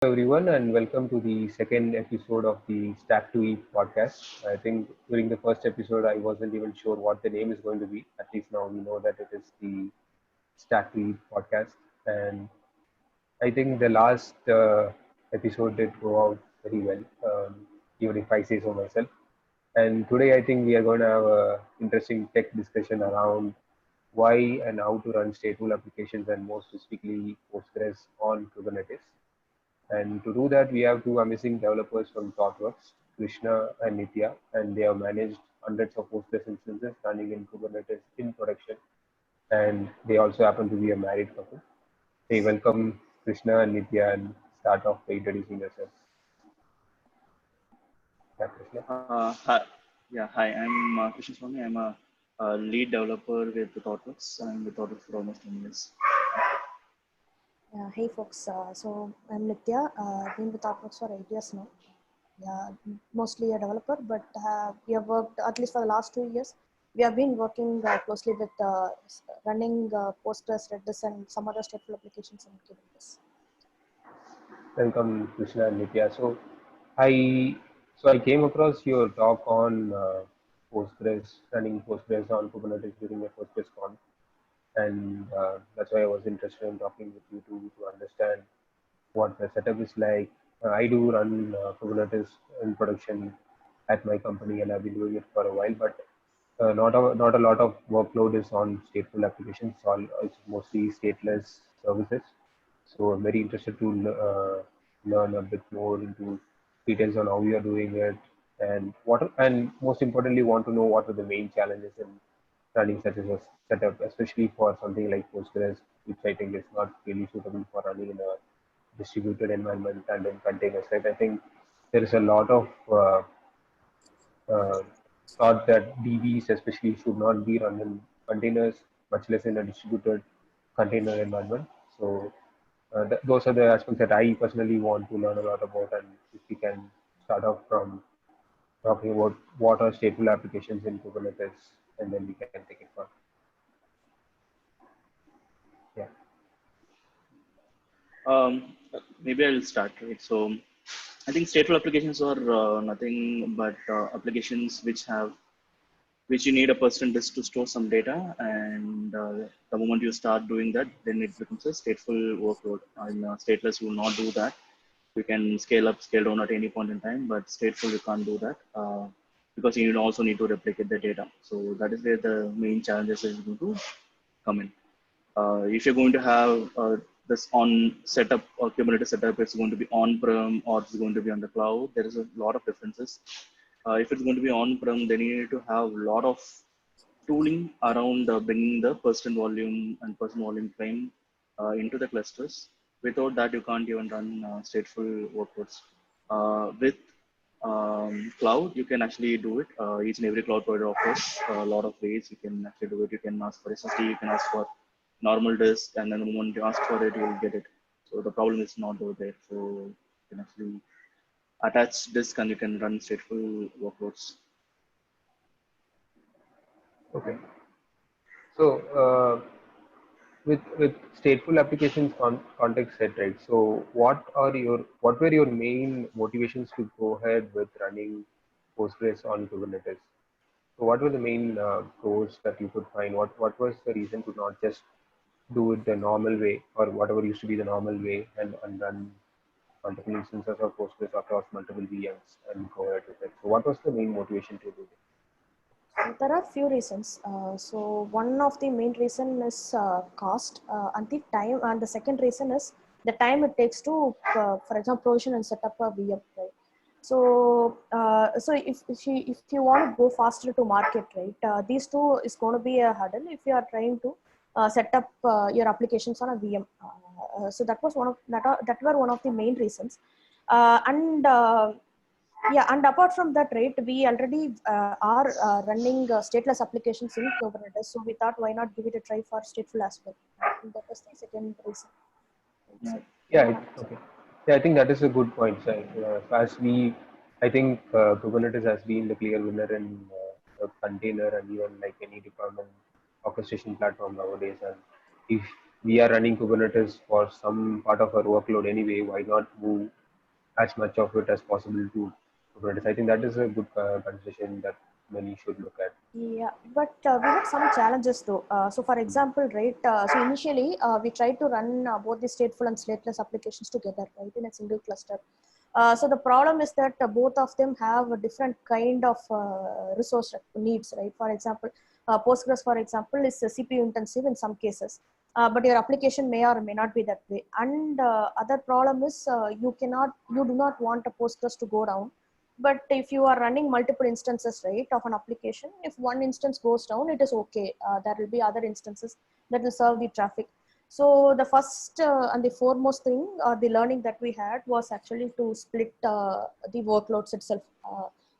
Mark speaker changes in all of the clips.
Speaker 1: everyone, and welcome to the second episode of the Stack to Eat podcast. I think during the first episode, I wasn't even sure what the name is going to be. At least now we know that it is the Stack to Eat podcast. And I think the last episode did go out very well, even if I say so myself. And today, I think we are going to have a interesting tech discussion around why and how to run stateful applications and more specifically Postgres on Kubernetes. And to do that, we have two amazing developers from ThoughtWorks, Krishna and Nitya, and they have managed hundreds of Postgres instances running in Kubernetes in production. And they also happen to be a married couple. Hey, welcome Krishna and Nitya, and start off by introducing yourselves. Yeah, Krishna.
Speaker 2: Hi. Yeah, hi. I'm Krishna Swami. I'm a lead developer with ThoughtWorks. I'm with ThoughtWorks for almost 10 years.
Speaker 3: Hey folks, so I'm Nitya. Been with Artworks for 8 years now. Yeah, mostly a developer, but we have worked at least for the last 2 years. We have been working closely with running Postgres, Redis, and some other stateful applications in Kubernetes.
Speaker 1: Welcome Krishna and Nitya. So I came across your talk on Postgres, running Postgres on Kubernetes during a PostgresCon, and that's why I was interested in talking with you to understand what the setup is like. I do run Kubernetes in production at my company, and I've been doing it for a while, but not a lot of workload is on stateful applications. It's mostly stateless services. So I'm very interested to learn a bit more into details on how you are doing it, and most importantly, want to know what are the main challenges in running such as a setup, especially for something like Postgres, which I think is not really suitable for running in a distributed environment and in containers. Right? I think there is a lot of uh, thought that DBs especially should not be run in containers, much less in a distributed container environment. So those are the aspects that I personally want to learn a lot about, and if we can start off from talking about what are stateful applications in Kubernetes, and then we can take it further. Yeah.
Speaker 2: Maybe I'll start, right? So I think stateful applications are nothing but applications which you need a persistent disk to store some data, and the moment you start doing that, then it becomes a stateful workload. In stateless, you will not do that. You can scale up, scale down at any point in time, but stateful you can't do that because you also need to replicate the data. So that is where the main challenges is going to come in. If you're going to have this on setup or Kubernetes setup, it's going to be on-prem or it's going to be on the cloud. There is a lot of differences. If it's going to be on-prem, then you need to have a lot of tooling around bringing the person volume claim into the clusters. Without that, you can't even run stateful workloads. With cloud, you can actually do it. Each and every cloud provider offers a lot of ways you can actually do it. You can ask for SSD, you can ask for normal disk, and then the moment you ask for it, you will get it. So the problem is not over there. So you can actually attach disk and you can run stateful workloads.
Speaker 1: Okay. So with stateful applications context set, right? So what were your main motivations to go ahead with running Postgres on Kubernetes? So what were the main pros that you could find? What was the reason to not just do it the normal way, or whatever used to be the normal way, and run multiple instances of Postgres across multiple VMs and go ahead with it? So what was the main motivation to do it?
Speaker 3: So there are few reasons. So one of the main reason is cost and the time, and the second reason is the time it takes to, for example, provision and set up a VM. Right? So if you want to go faster to market, right, these two is going to be a hurdle if you are trying to set up your applications on a VM. So that was that were one of the main reasons, and yeah, and apart from that, right, we already are running stateless applications in Kubernetes. So we thought, why not give it a try for stateful as well? And that was the second reason. So,
Speaker 1: Yeah, okay. Yeah, I think that is a good point. So, I think Kubernetes has been the clear winner in the container and even like any deployment orchestration platform nowadays. And if we are running Kubernetes for some part of our workload anyway. Why not move as much of it as possible to Kubernetes? I think that is a good conversation that many should look at.
Speaker 3: Yeah, but we had some challenges though. So, for example, right? So initially, we tried to run both the stateful and stateless applications together, right, in a single cluster. So the problem is that both of them have a different kind of resource needs, right? For example, Postgres, for example, is CPU intensive in some cases, but your application may or may not be that way. And other problem is you do not want a Postgres to go down. But if you are running multiple instances, right, of an application, if one instance goes down, it is okay. There will be other instances that will serve the traffic. So the first and the foremost thing, the learning that we had was actually to split the workloads itself.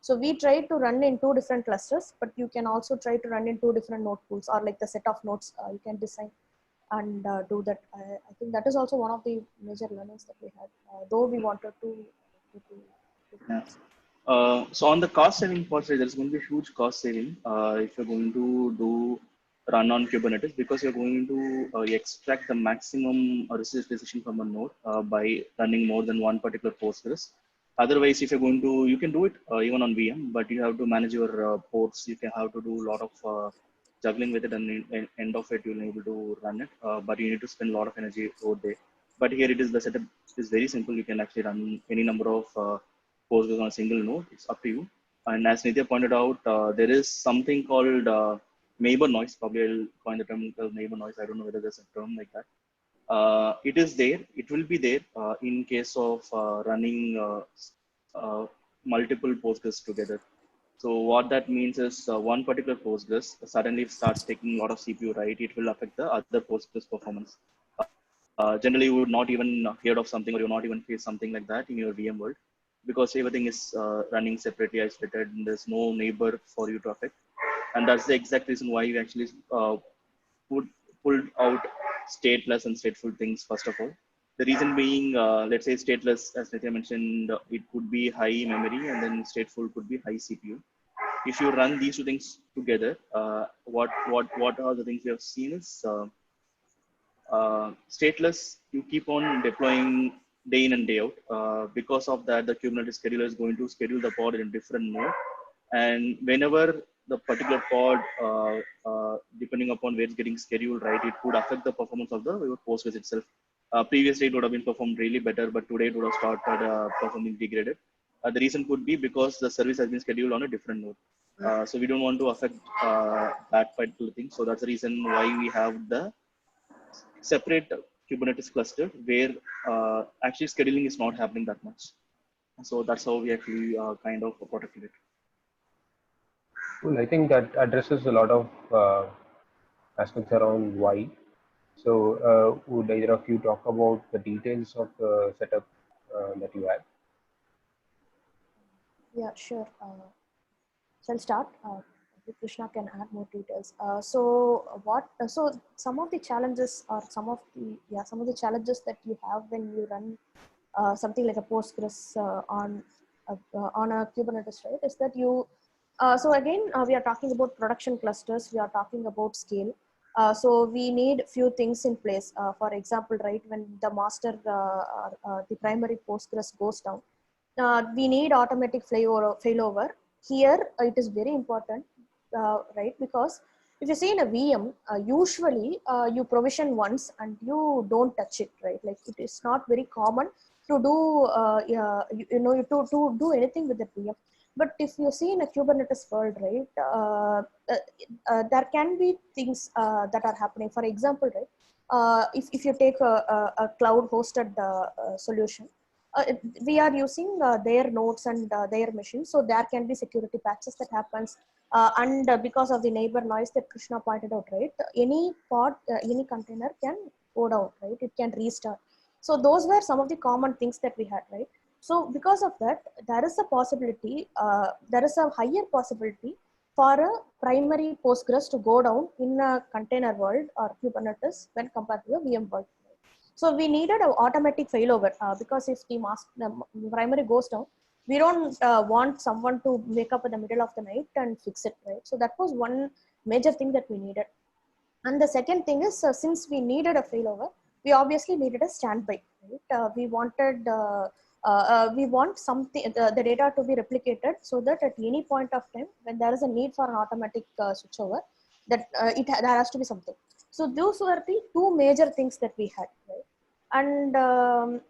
Speaker 3: So we tried to run in two different clusters, but you can also try to run in two different node pools, or like the set of nodes you can design and do that. I think that is also one of the major learnings that we had, though we wanted to
Speaker 2: Yeah. So on the cost saving part, there's going to be huge cost saving if you're going to do run on Kubernetes, because you're going to extract the maximum resource decision from a node by running more than one particular Postgres. Otherwise, if you're going to, you can do it even on VM, but you have to manage your ports. You can have to do a lot of juggling with it, and end of it, you'll be able to run it. But you need to spend a lot of energy over there. But here it is, the setup is very simple. You can actually run any number of Postgres on a single node. It's up to you. And as Nithya pointed out, there is something called neighbor noise. Probably I'll coin the term called neighbor noise. I don't know whether there's a term like that. It is there. It will be there in case of running multiple Postgres together. So what that means is one particular Postgres suddenly starts taking a lot of CPU, right? It will affect the other Postgres performance. Generally, you would not even hear of something, or you not even face something like that in your VM world, because everything is running separately, isolated, and there's no neighbor for you to affect. And that's the exact reason why we actually put, pulled out stateless and stateful things first of all. The reason being, let's say stateless, as Nithya mentioned, it could be high memory, and then stateful could be high CPU. If you run these two things together, what are the things we have seen is stateless, you keep on deploying day in and day out. Because of that, the Kubernetes scheduler is going to schedule the pod in a different mode. And whenever the particular pod, depending upon where it's getting scheduled, right, it could affect the performance of the your Postgres itself. Previously, it would have been performed really better, but today it would have started performing degraded. The reason could be because the service has been scheduled on a different node. So we don't want to affect that particular thing. So that's the reason why we have the separate Kubernetes cluster where actually scheduling is not happening that much. So that's how we actually kind of protected it.
Speaker 1: Cool. I think that addresses a lot of aspects around why. So, would either of you talk about the details of the setup that you had?
Speaker 3: Yeah, sure. So I'll start. Krishna can add more details. So some of the challenges, or some of the challenges that you have when you run something like a Postgres on a Kubernetes, right, is that you. So again, we are talking about production clusters. We are talking about scale. So we need few things in place. For example, right, when the master, the primary Postgres goes down, we need automatic failover. Here, it is very important, right? Because if you see in a VM, usually you provision once and you don't touch it, right? Like it is not very common to do, to do anything with the VM. But if you see in a Kubernetes world, right, there can be things that are happening. For example, right, if you take a cloud hosted solution, we are using their nodes and their machines, so there can be security patches that happens, and because of the neighbor noise that Krishna pointed out, right, any pod, any container can go down, right, it can restart. So those were some of the common things that we had, right? So because of that, there is a possibility, there is a higher possibility for a primary Postgres to go down in a container world or Kubernetes when compared to the VM world. So we needed an automatic failover because if the primary goes down, we don't want someone to wake up in the middle of the night and fix it, right? So that was one major thing that we needed. And the second thing is, since we needed a failover, we obviously needed a standby. Right? We want something the data to be replicated so that at any point of time when there is a need for an automatic switchover, that there has to be something. So those were the two major things that we had. Right? And now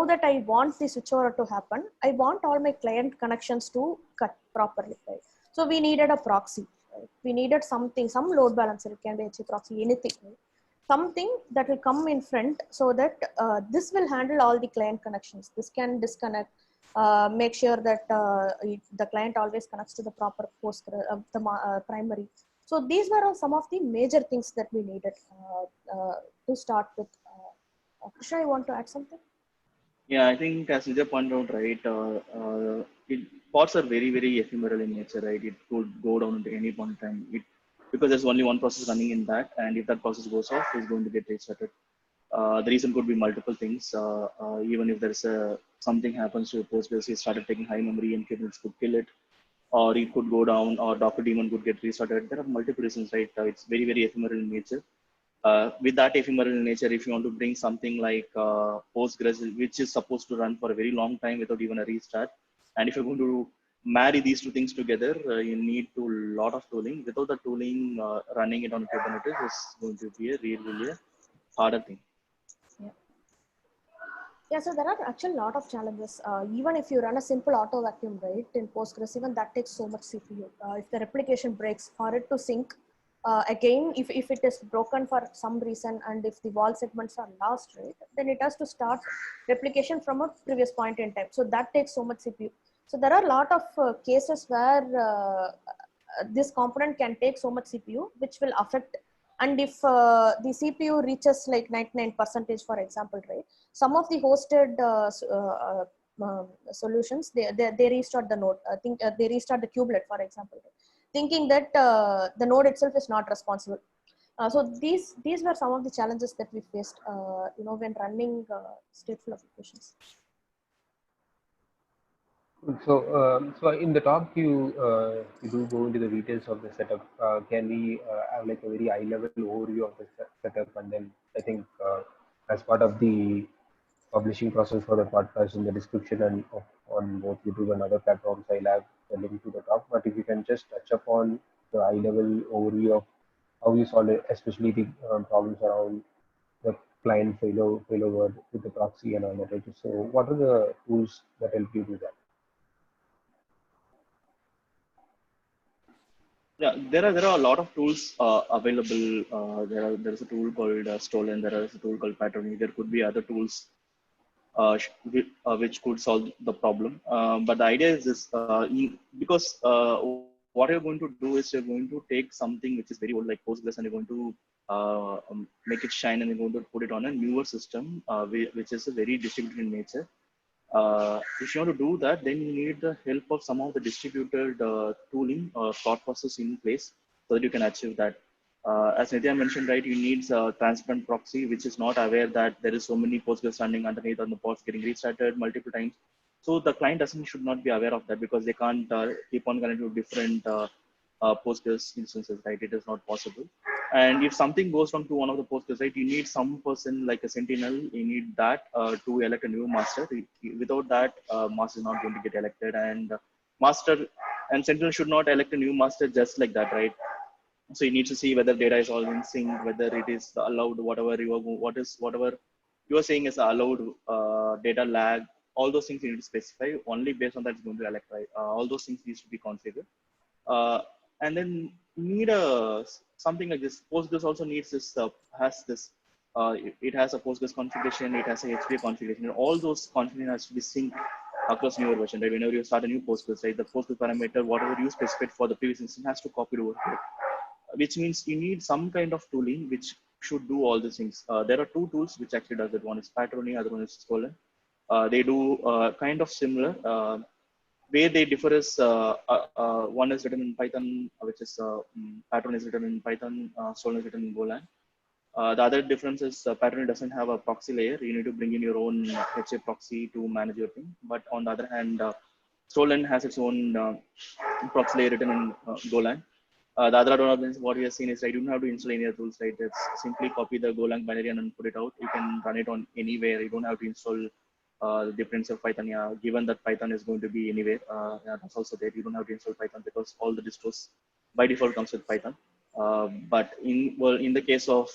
Speaker 3: that I want the switchover to happen, I want all my client connections to cut properly. Right? So we needed a proxy. Right? We needed something, some load balancer. It can be a proxy, anything. Right? Something that will come in front so that this will handle all the client connections. This can disconnect, make sure that the client always connects to the proper post, primary. So these were some of the major things that we needed to start with. Krishna, you want to add something?
Speaker 2: Yeah, I think as Nidya pointed out, right, pods are very, very ephemeral in nature, right? It could go down at any point in time. Because there's only one process running in that, and if that process goes off, it's going to get restarted. The reason could be multiple things. Even if there's something happens to a Postgres, it started taking high memory and Kubernetes could kill it, or it could go down, or Docker daemon could get restarted. There are multiple reasons, right? It's very, very ephemeral in nature. With that ephemeral nature, if you want to bring something like Postgres, which is supposed to run for a very long time without even a restart, and if you're going to marry these two things together, you need to lot of tooling. Without the tooling, running it on Kubernetes is going to be a really a harder thing.
Speaker 3: Yeah. Yeah, so there are actually a lot of challenges. Even if you run a simple auto vacuum, right, in Postgres, even that takes so much CPU. If the replication breaks, for it to sync, again, if it is broken for some reason and if the wall segments are lost, right, then it has to start replication from a previous point in time. So that takes so much CPU. So there are a lot of cases where this component can take so much CPU, which will affect. And if the CPU reaches like 99%, for example, right, some of the hosted solutions, they restart the node. I think they restart the kubelet, for example, right? Thinking that the node itself is not responsible. So these were some of the challenges that we faced, when running stateful applications.
Speaker 1: So in the talk, you do go into the details of the setup. Can we have like a very high level overview of the setup, and then I think as part of the publishing process for the podcast in the description and on both YouTube and other platforms, I'll have a link to the talk. But if you can just touch upon the high level overview of how you solve it, especially the problems around the client failover with the proxy and all that. Right? So what are the tools that help you do that?
Speaker 2: Yeah, there are a lot of tools available. There is a tool called Stolen. There is a tool called Pattern. There could be other tools which could solve the problem. But the idea is this: because what you're going to do is you're going to take something which is very old, like Postgres, and you're going to make it shine, and you're going to put it on a newer system, which is very distributed in nature. If you want to do that, then you need the help of some of the distributed tooling or thought process in place so that you can achieve that. As Nitya mentioned, right, you need a transparent proxy, which is not aware that there is so many Postgres running underneath on the pods getting restarted multiple times. So the client should not be aware of that because they can't keep on connecting to different Postgres instances, right? It is not possible. And if something goes wrong to one of the Postgres, right, you need some person like a Sentinel. You need that to elect a new master. Without that, master is not going to get elected, and master and Sentinel should not elect a new master just like that, right? So you need to see whether data is all in sync, whether it is allowed, whatever you are saying is allowed data lag. All those things you need to specify. Only based on that is going to elect, right? All those things needs to be configured. And then you need a something like this. Postgres also needs this has this. It has a Postgres configuration. It has a HPA configuration. And all those configuration has to be synced across newer version. Right? Whenever you start a new Postgres, right, the Postgres parameter, whatever you specified for the previous instance, has to copy it over here. Which means you need some kind of tooling which should do all these things. There are two tools which actually does it. One is Patroni, other one is Stolen. They do kind of similar. Where they differ is one is written in Python, which is Patron is written in Python, Stolen is written in Golang. The other difference is Patron doesn't have a proxy layer. You need to bring in your own HA proxy to manage your thing. But on the other hand, Stolen has its own proxy layer written in Golang. The other advantage, what we have seen is, right, you don't have to install any other tools, right? It's simply copy the Golang binary and then put it out. You can run it on anywhere. You don't have to install the dependency of Python. Yeah, given that Python is going to be anywhere, yeah, that's also there. You don't have to install Python because all the distros by default comes with Python. But in the case of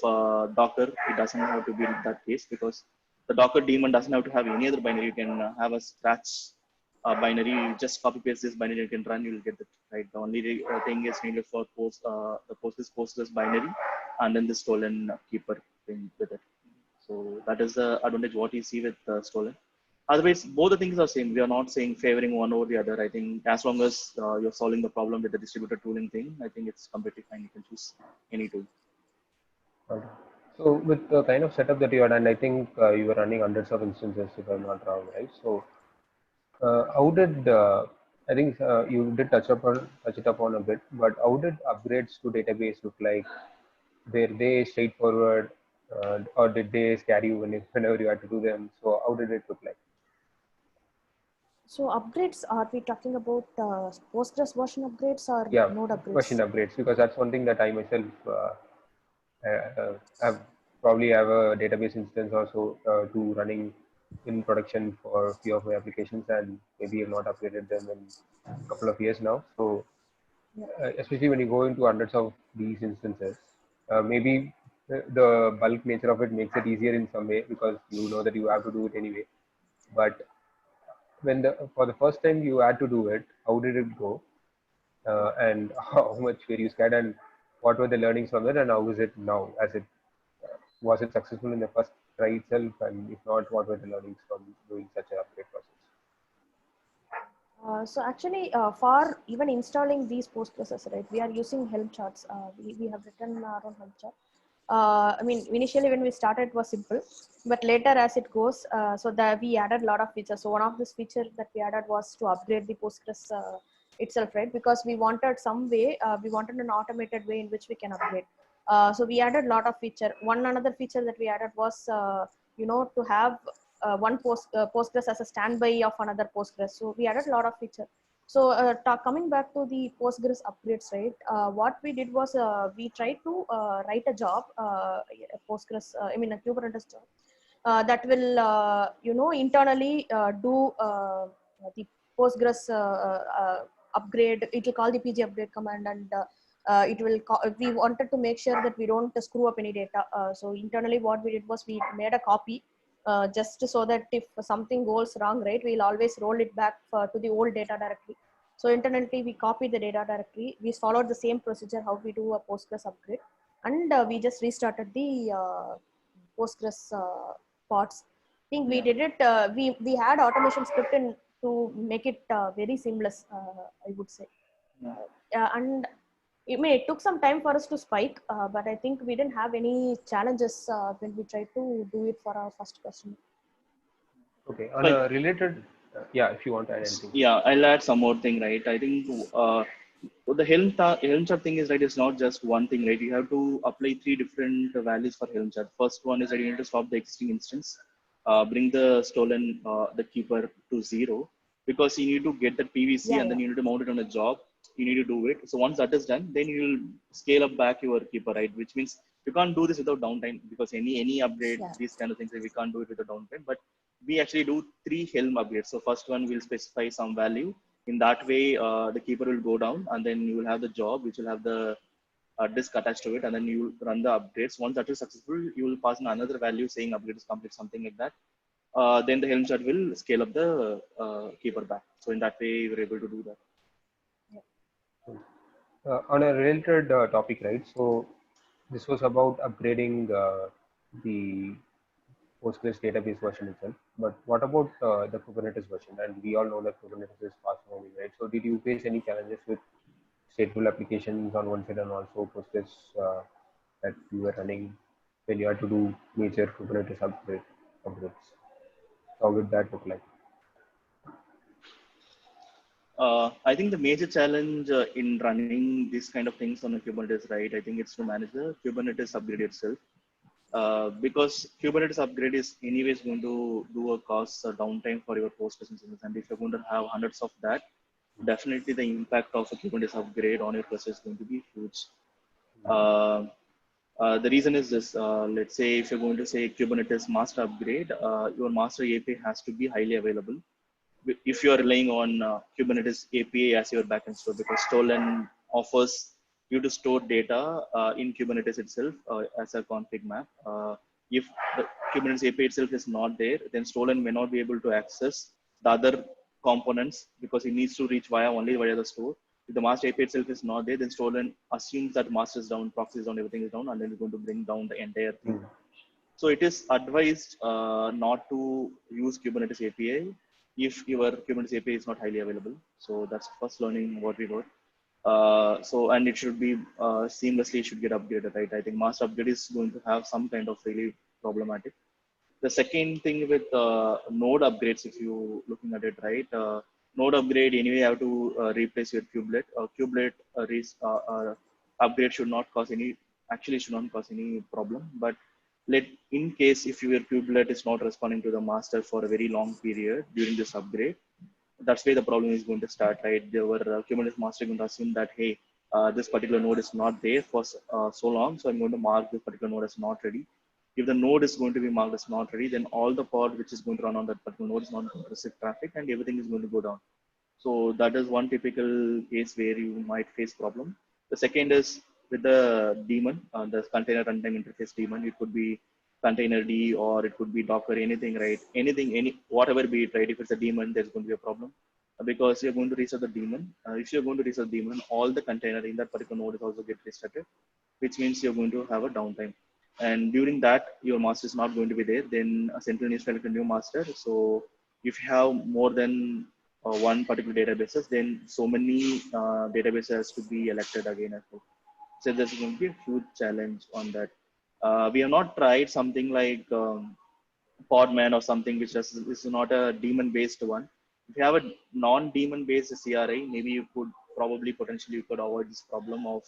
Speaker 2: Docker, it doesn't have to be that case because the Docker daemon doesn't have to have any other binary. You can have a scratch binary. You just copy paste this binary, you can run, you'll get it right. The only thing is needed for the Postgres binary, and then the stolen keeper thing with it. So that is the advantage what you see with stolen. Otherwise, both the things are same. We are not saying favoring one over the other. I think as long as you're solving the problem with the distributed tooling thing, I think it's completely fine. You can choose any tool.
Speaker 1: Okay. So with the kind of setup that you had, and I think you were running hundreds of instances, if I'm not wrong, right? So how did I think you did touch it upon a bit, but how did upgrades to database look like? Were they straightforward, or did they scare you whenever you had to do them? So how did it look like?
Speaker 3: So upgrades, are we talking about Postgres version upgrades or
Speaker 1: Yeah,
Speaker 3: node
Speaker 1: version
Speaker 3: upgrades?
Speaker 1: upgrades, because that's one thing that I myself have probably have a database instance also to running in production for a few of my applications, and maybe I've not upgraded them in a couple of years now. So
Speaker 3: Yeah.
Speaker 1: especially when you go into hundreds of these instances, maybe the bulk nature of it makes it easier in some way because you know that you have to do it anyway. But when for the first time you had to do it, how did it go? And how much were you scared, and what were the learnings from it, and how is it now? Was it successful in the first try itself, and if not, what were the learnings from doing such an upgrade process?
Speaker 3: So actually, for even installing these Postgres, right, we are using Helm charts. We have written our own Helm chart. I mean, initially when we started, it was simple, but later as it goes, so that we added a lot of features. So one of this feature that we added was to upgrade the Postgres itself, right? Because we wanted some way, we wanted an automated way in which we can upgrade. So we added a lot of feature. One another feature that we added was, to have one Postgres as a standby of another Postgres. So we added a lot of feature. So coming back to the Postgres upgrades, right? What we did was we tried to write a job, a Postgres, a Kubernetes job that will, internally do the Postgres upgrade. It will call the PG upgrade command, and we wanted to make sure that we don't screw up any data. So internally, what we did was we made a copy just so that if something goes wrong, right, we'll always roll it back to the old data directory. So internally, we copied the data directory. We followed the same procedure how we do a Postgres upgrade, and we just restarted the Postgres pods. I think we
Speaker 2: Yeah.
Speaker 3: did it. We had automation script in to make it very seamless. I would say,
Speaker 2: Yeah.
Speaker 3: and it took some time for us to spike, but I think we didn't have any challenges when we tried to do it for our first customer.
Speaker 1: Okay,
Speaker 2: So
Speaker 1: on a related, yeah, if you want to add anything.
Speaker 2: yeah, I'll add some more thing, right? I think the Helm chart thing is, right, it's not just one thing, right? You have to apply three different values for Helm chart. First one is that you need to stop the existing instance, bring the stolen the keeper to 0, because you need to get that PVC
Speaker 3: Yeah,
Speaker 2: and then
Speaker 3: yeah,
Speaker 2: you need to mount it on a job. You need to do it. So once that is done, then you'll scale up back your keeper, right? Which means you can't do this without downtime, because any upgrade,
Speaker 3: yeah.
Speaker 2: these kind of things, we can't do it without downtime. But we actually do 3 Helm upgrades. So first one will specify some value. In that way, the keeper will go down, and then you will have the job, which will have the disk attached to it, and then you will run the upgrades. Once that is successful, you will pass in another value saying upgrade is complete, something like that. Then the Helm chart will scale up the keeper back. So in that way, we're able to do that.
Speaker 1: On a related topic, right? So this was about upgrading the Postgres database version itself. But what about the Kubernetes version? And we all know that Kubernetes is fast moving, right? So did you face any challenges with stateful applications on one side and also Postgres that you were running when you had to do major Kubernetes upgrades? How did that look like?
Speaker 2: I think the major challenge in running these kind of things on a Kubernetes, right? I think it's to manage the Kubernetes upgrade itself. Because Kubernetes upgrade is anyways going to do a cost downtime for your Postgres instances, and if you're going to have hundreds of that, definitely the impact of a Kubernetes upgrade on your cluster is going to be huge. Uh, the reason is this, let's say if you're going to say Kubernetes master upgrade, your master API has to be highly available. If you are relying on Kubernetes API as your backend store, because Stolen offers you to store data in Kubernetes itself as a config map. If the Kubernetes API itself is not there, then Stolen may not be able to access the other components because it needs to reach only via the store. If the master API itself is not there, then Stolen assumes that master is down, proxy is down, everything is down, and then it's going to bring down the entire thing. So it is advised not to use Kubernetes API if your Kubernetes API is not highly available. So that's first learning what we got. And it should be seamlessly should get upgraded, right? I think master upgrade is going to have some kind of really problematic. The second thing with node upgrades, if you looking at it, right? Node upgrade anyway, you have to replace your kubelet. Kubelet upgrade should not cause any, actually should not cause any problem. But in case if your kubelet is not responding to the master for a very long period during this upgrade, that's where the problem is going to start, right? Our Kubernetes master going to assume that, hey, this particular node is not there for so long, so I'm going to mark this particular node as not ready. If the node is going to be marked as not ready, then all the pod which is going to run on that particular node is not going to receive traffic and everything is going to go down. So that is one typical case where you might face problem. The second is with the daemon, the container runtime interface daemon. It could be containerd or it could be Docker, anything, right? Anything, whatever be it, right? If it's a daemon, there's going to be a problem because you're going to reset the daemon. If you're going to reset the daemon, all the container in that particular node is also get restarted, which means you're going to have a downtime. And during that, your master is not going to be there. Then a central needs to select a new master. So if you have more than one particular databases, then so many databases has to be elected again as well. So there's going to be a huge challenge on that. We have not tried something like Podman or something which is not a daemon based one. If you have a non-daemon based CRI, maybe you could probably potentially you could avoid this problem of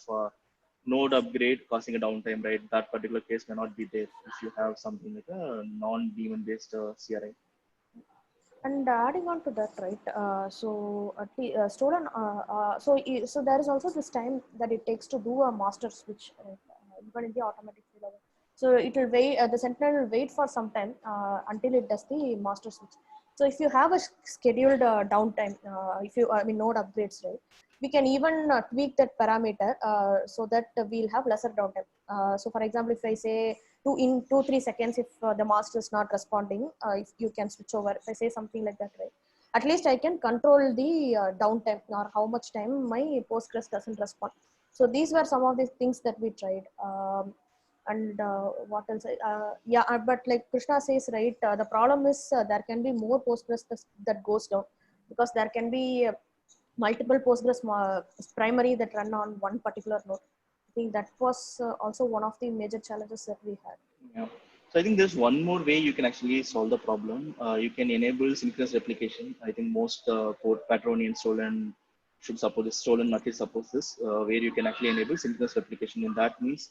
Speaker 2: node upgrade causing a downtime, right? That particular case may not be there if you have something like a non-daemon based CRI.
Speaker 3: And adding on to that, right? Stolen. So there is also this time that it takes to do a master switch, right? Even in the automatic level. So it will wait. The Sentinel will wait for some time until it does the master switch. So if you have a scheduled downtime, if you node upgrades, right? We can even tweak that parameter so that we'll have lesser downtime. So for example, if I say in 2-3 seconds, if the master is not responding, if you can switch over, if I say something like that, right? At least I can control the downtime or how much time my Postgres doesn't respond. So these were some of the things that we tried. And what else? But like Krishna says, right, the problem is there can be more Postgres that goes down because there can be multiple Postgres primary that run on one particular node. I think that was also one of the major challenges that we had.
Speaker 2: Yeah. So I think there's one more way you can actually solve the problem. You can enable synchronous replication. I think most Patroni and Stolen should support this. Stolen at least supports this, where you can actually enable synchronous replication. And that means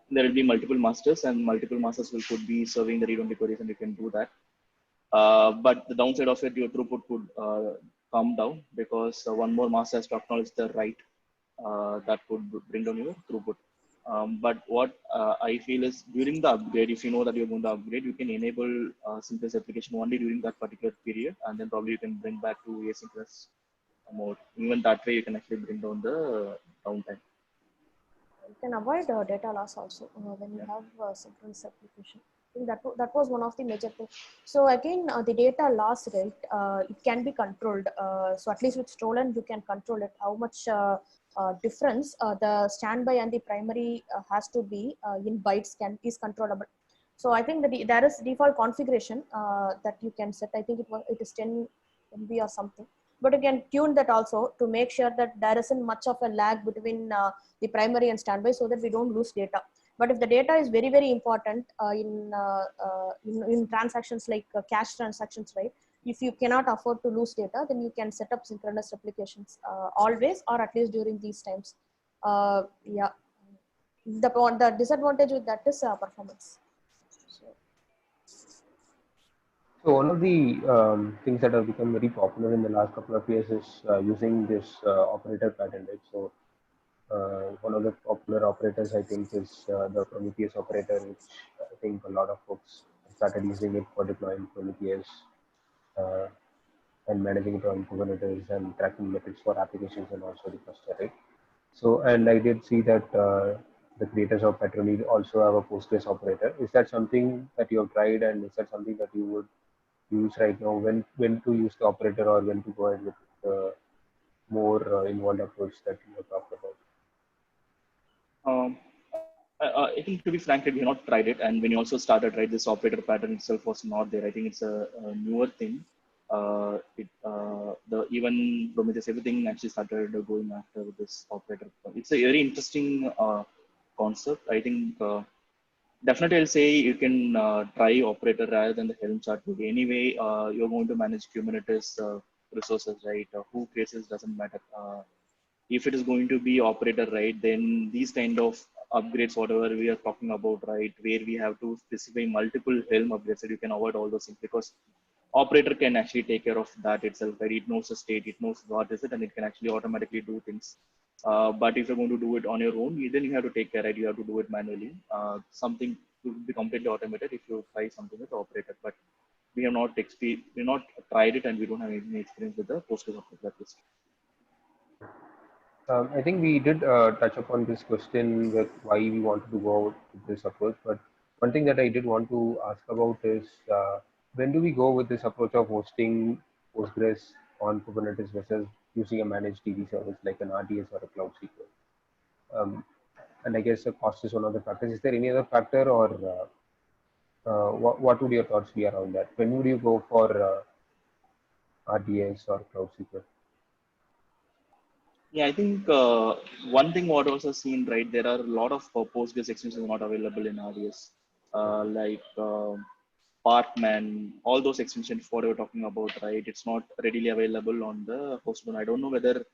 Speaker 2: there will be multiple masters and multiple masters could be serving the read-only queries and you can do that. But the downside of it, your throughput could come down because one more master has to acknowledge the write that could bring down your throughput. But what I feel is during the upgrade, if you know that you're going to upgrade, you can enable synchronous application only during that particular period, and then probably you can bring back to asynchronous mode. Even that way, you can actually bring down the downtime.
Speaker 3: You can avoid data loss also when you have synchronous application. I think that was one of the major things. So again, the data loss rate, it can be controlled. So at least with Stolen, you can control it. How much difference the standby and the primary has to be in bytes is controllable. So I think that there is default configuration that you can set. I think it is 10 MB or something. But you can tune that also to make sure that there isn't much of a lag between the primary and standby so that we don't lose data. But if the data is very, very important in transactions like cache transactions, right? If you cannot afford to lose data, then you can set up synchronous replications always, or at least during these times. Yeah, the disadvantage with that is performance. So.
Speaker 1: So one of the things that have become very popular in the last couple of years is using this operator pattern, right? So one of the popular operators, I think, is the Prometheus operator, which I think a lot of folks started using it for deploying Prometheus uh, and managing it on Kubernetes and tracking metrics for applications and also the cluster, right? So, and I did see that the creators of Petroni also have a Postgres operator. Is that something that you have tried, and is that something that you would use right now? When to use the operator, or when to go ahead with the more involved approach that you have talked about?
Speaker 2: Um, I think to be frank, we have not tried it, and when you also started, right, this operator pattern itself was not there. I think it's a newer thing. The even Prometheus, everything actually started going after this operator. It's a very interesting concept. I think definitely I'll say you can try operator rather than the Helm chart. Anyway, you're going to manage Kubernetes resources, right? Who creates it doesn't matter. If it is going to be operator, right, then these kind of upgrades, whatever we are talking about, right, where we have to specify multiple Helm upgrades, so you can avoid all those things because operator can actually take care of that itself, right? It knows the state, it knows what is it, and it can actually automatically do things. But if you're going to do it on your own, then you have to take care, right? You have to do it manually. Something to be completely automated if you try something with operator, but we have not tried it, and we don't have any experience with the Postgres operator at least.
Speaker 1: I think we did touch upon this question with why we wanted to go out with this approach, but one thing that I did want to ask about is when do we go with this approach of hosting Postgres on Kubernetes versus using a managed DB service like an RDS or a Cloud SQL? And I guess the cost is one of the factors. Is there any other factor, or what would your thoughts be around that? When would you go for RDS or Cloud SQL?
Speaker 2: Yeah, I think one thing what also seen, right, there are a lot of Postgres extensions not available in RDS, like Parkman, all those extensions what we're talking about, right? It's not readily available on the host one. I don't know whether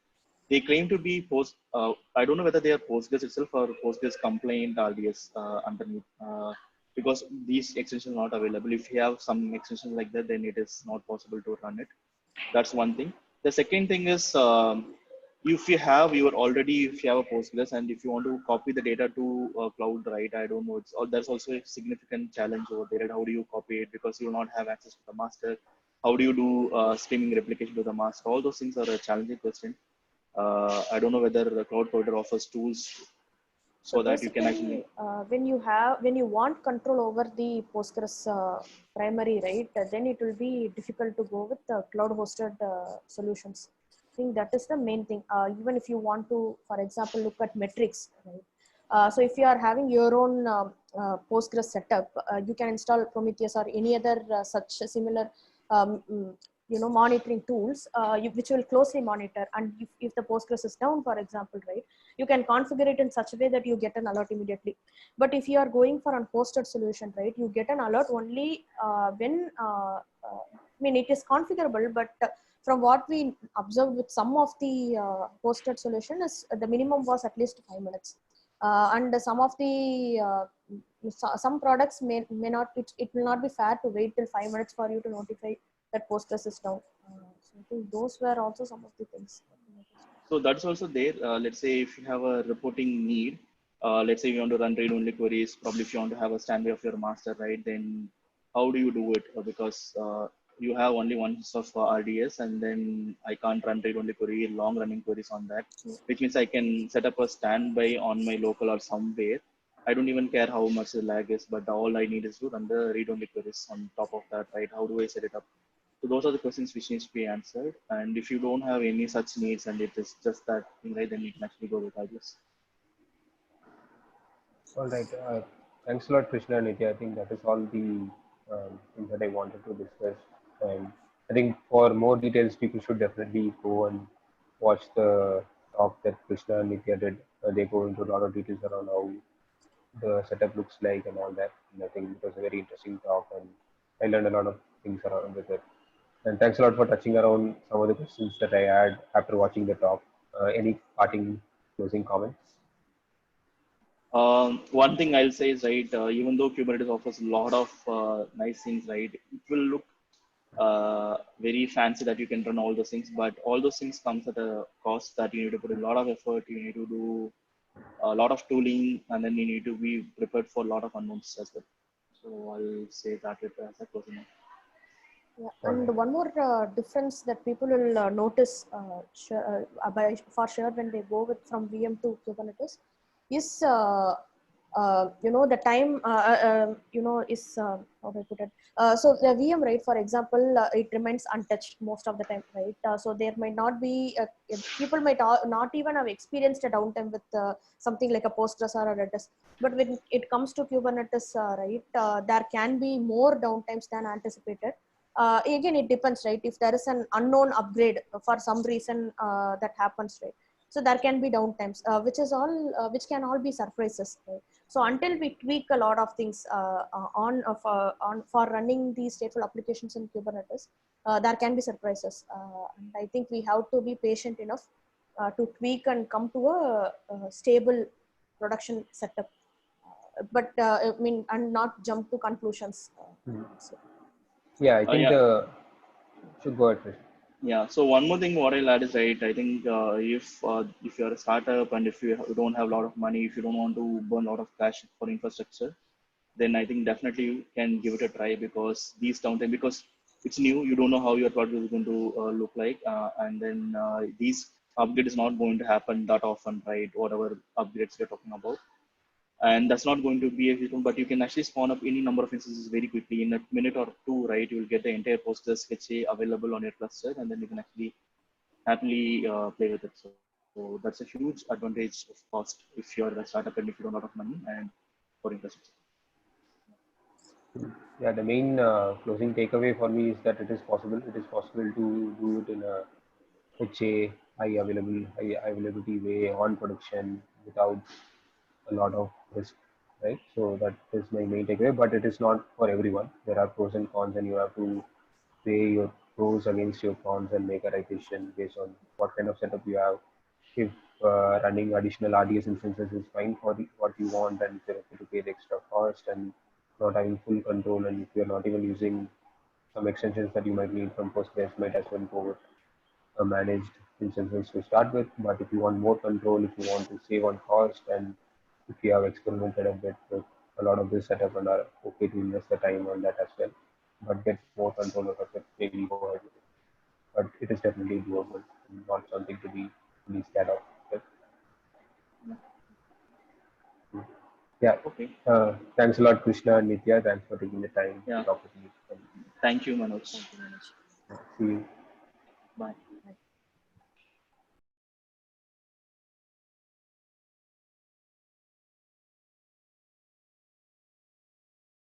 Speaker 2: they claim to be I don't know whether they are Postgres itself or Postgres complaint RDS underneath, because these extensions are not available. If you have some extensions like that, then it is not possible to run it. That's one thing. The second thing is if you have if you have a Postgres and if you want to copy the data to cloud, right? I don't know. There's also a significant challenge over there. Right? How do you copy it because you will not have access to the master? How do you do streaming replication to the master? All those things are a challenging question. I don't know whether the cloud provider offers tools
Speaker 3: So
Speaker 2: so that you can
Speaker 3: basically,
Speaker 2: actually.
Speaker 3: when you want control over the Postgres primary, right, then it will be difficult to go with cloud-hosted solutions. I think that is the main thing. Even if you want to, for example, look at metrics, right? So if you are having your own Postgres setup, you can install Prometheus or any other such similar monitoring tools which will closely monitor. And if the Postgres is down, for example, right, you can configure it in such a way that you get an alert immediately. But if you are going for a hosted solution, right, you get an alert only when I mean, it is configurable, but from what we observed with some of the hosted solution is the minimum was at least 5 minutes. And some of the some products may not, it will not be fair to wait till 5 minutes for you to notify that Postgres is down. So I think those were also some of the things.
Speaker 2: So that's also there. Let's say if you have a reporting need, let's say you want to run read-only queries, probably if you want to have a standby of your master, right? Then how do you do it? Because you have only one instance of RDS, and then I can't run read-only query, long-running queries on that, which means I can set up a standby on my local or somewhere. I don't even care how much the lag is, but all I need is to run the read-only queries on top of that, right? How do I set it up? So those are the questions which needs to be answered. And if you don't have any such needs and it is just that thing, right, then you can actually go with IDS.
Speaker 1: All right. Thanks a lot, Krishna and Nitya. I think that is all the things that I wanted to discuss. And I think for more details, people should definitely go and watch the talk that Krishna and Nitya did. They go into a lot of details around how the setup looks like and all that. And I think it was a very interesting talk, and I learned a lot of things around with it. And thanks a lot for touching around some of the questions that I had after watching the talk. Any parting closing comments?
Speaker 2: One thing I'll say is, right, even though Kubernetes offers a lot of nice things, right, it will look very fancy that you can run all those things, but all those things comes at a cost that you need to put a lot of effort. You need to do a lot of tooling, and then you need to be prepared for a lot of unknowns as well. So I'll say that as a closing note.
Speaker 3: Yeah. And one more difference that people will notice for sure when they go with from VM to Kubernetes is the time is how do I put it? So the VM, right? For example, it remains untouched most of the time, right? So there might not be people might not even have experienced a downtime with something like a Postgres or a Redis. But when it comes to Kubernetes, right, there can be more downtimes than anticipated. Again, it depends, right? If there is an unknown upgrade for some reason that happens, right? So there can be downtimes, which can all be surprises, right? So until we tweak a lot of things for running these stateful applications in Kubernetes, there can be surprises, and I think we have to be patient enough to tweak and come to a stable production setup. I mean, and not jump to conclusions. So.
Speaker 1: Yeah, I think
Speaker 2: Yeah.
Speaker 1: should go ahead, Krish.
Speaker 2: Yeah. So one more thing, what I'll add is right. I think if you're a startup and if you don't have a lot of money, if you don't want to burn a lot of cash for infrastructure, then I think definitely you can give it a try, because these downtime, because it's new, you don't know how your product is going to look like, and then these upgrade is not going to happen that often, right? Whatever upgrades we're talking about, and that's not going to be a huge one, but you can actually spawn up any number of instances very quickly in a minute or two, right? You will get the entire Postgres HA available on your cluster, and then you can actually happily play with it. So that's a huge advantage of cost if you're a startup and if you don't have a lot of money and for infrastructure.
Speaker 1: Yeah, the main closing takeaway for me is that it is possible. It is possible to do it in a HA, high availability way on production without a lot of risk, right? So that is my main takeaway. But it is not for everyone. There are pros and cons, and you have to weigh your pros against your cons and make a right decision based on what kind of setup you have. If running additional RDS instances is fine for what you want, and if you're okay to pay the extra cost and not having full control, and if you're not even using some extensions that you might need from Postgres, might as well go with managed instances to start with. But if you want more control, if you want to save on cost, and if you have experimented a bit with a lot of this setup and are okay to invest the time on that as well, but get more control over it, maybe go ahead with it. But it is definitely doable and not something to be really scared of. But, yeah.
Speaker 2: Okay.
Speaker 1: Thanks a lot, Krishna and Nitya. Thanks for taking the time to
Speaker 2: Yeah.
Speaker 1: talk with me.
Speaker 2: Thank you, Manoj.
Speaker 3: Thank you very much.
Speaker 1: See you.
Speaker 2: Bye.